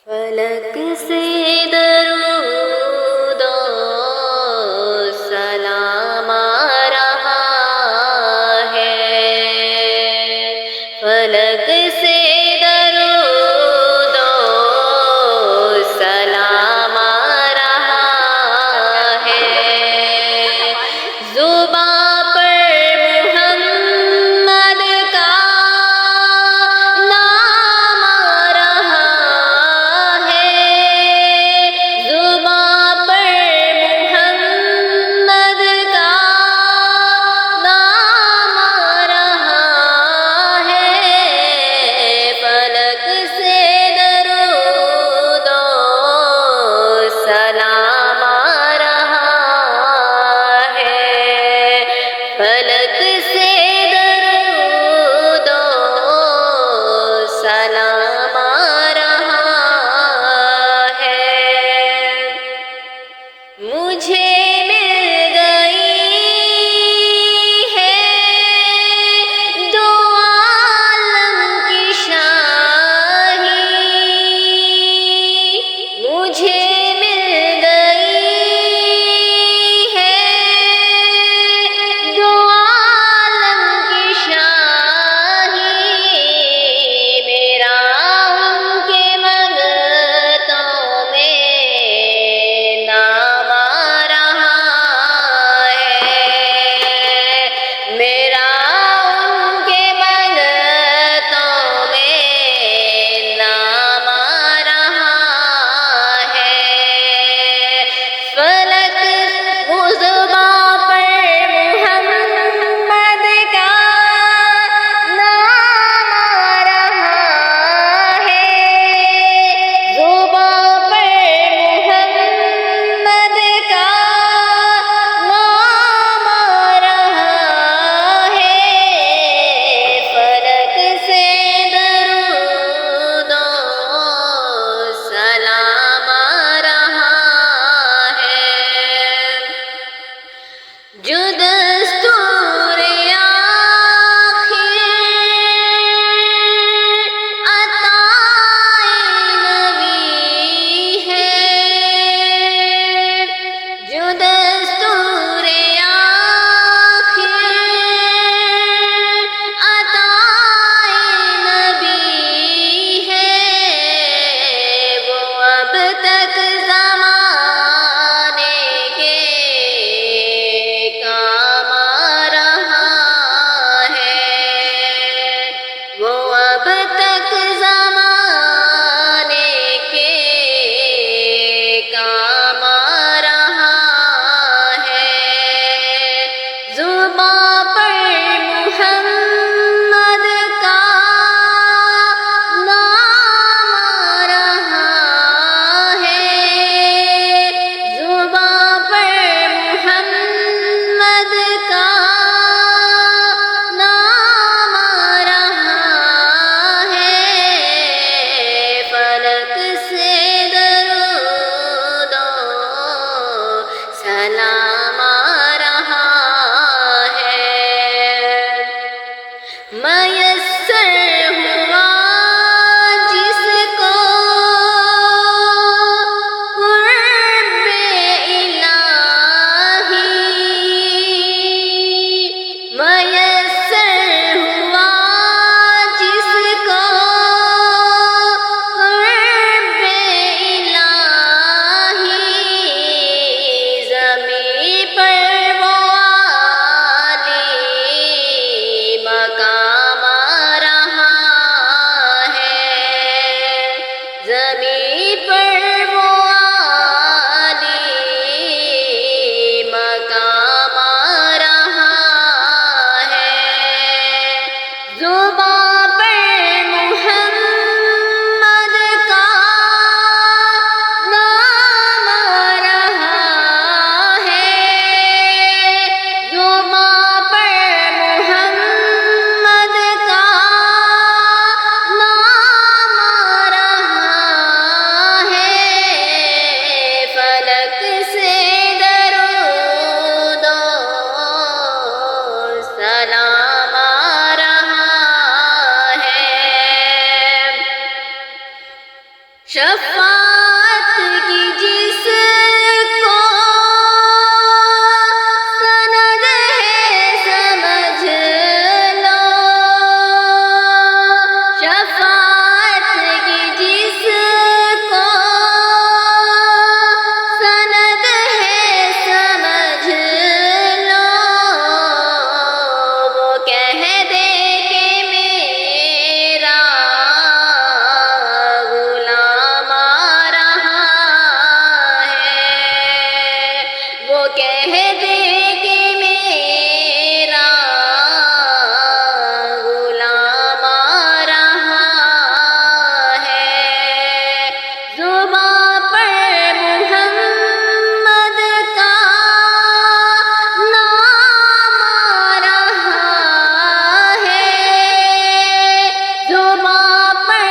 فلک سے درود و سلام آ رہا ہے، فلک سے درود و سلام آ رہا ہے، زباں پر محمد کا نام آ رہا ہے، زباں پر محمد کا نام آ رہا ہے، فلک سے درود و سلام آ رہا ہے، فلک سے درود و سلام آ رہا ہے، مجھے مل گئی ہے دو عالم کی شاہی، مجھے مل گئی ہے دو عالم کی شاہی، میرا ان کے منگتوں میں نام آ رہا ہے، میرا ان کے منگتوں میں نام آ رہا ہے، فلک زباں پر محمد کا نام آ رہا ہے، زباں پر محمد کا نام آ رہا ہے، فلک سے درود و سلام آ رہا ہے، جو دستور آخر عطائے نبی ہے، جو دستور آخر عطائے نبی ہے، وہ اب تک زمانے کے کام آ رہا ہے، وہ اب تک زمانے کے کام آ رہا ہے، زباں پر محمد کا نام آ رہا ہے، زباں پر محمد کا نام آ رہا ہے، فلک سے درود و سلام آ رہا ہے، میسر ہوا جس کو قرب الہی، میسر ہوا جس کو قرب الہی، زمین پر وہ عالی مقام آ رہا ہے، زمین پر وہ عالی مقام آ رہا ہے، زباں پر محمد کا نام آ رہا ہے، زباں پر محمد کا نام آ رہا شفاعت کی جس کو سند ہے سمجھ لو، شفاعت کی جس کو سند ہے سمجھ لو، وہ کہہ دے کہ میرا غلام آ رہا ہے، وہ کہہ دے کہ میرا غلام آ رہا ہے، زباں پر محمد کا نام آ رہا ہے، زباں پر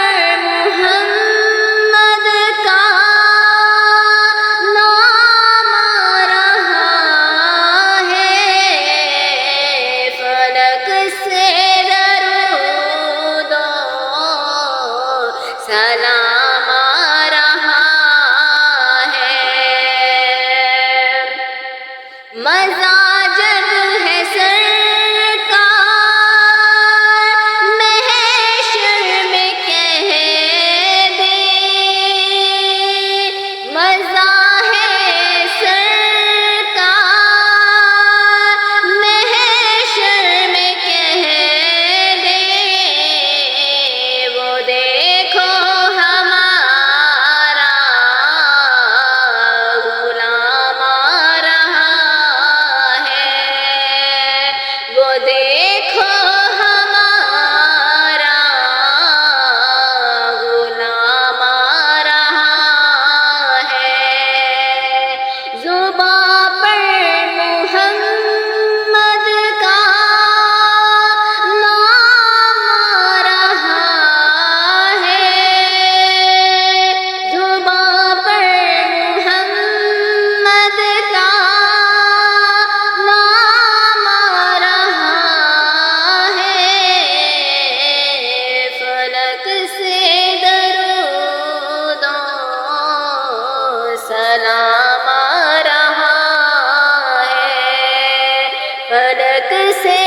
محمد کا نام آ رہا ہے، فلک سے درود و سلام آ رہا ہے، مزہ جب ہے سرکار محشر میں کہہ دے، مزہ ہے سرکار محشر میں کہہ دے، وہ دیکھو ہمارا غلام آ رہا ہے، وہ دیکھو ہمارا غلام آ رہا ہے، زباں پر محمد کا نام آ رہا ہے، زباں پر محمد کا نام آ رہا ہے، فلک سے درود و سلام آ رہا ہے، فلک سے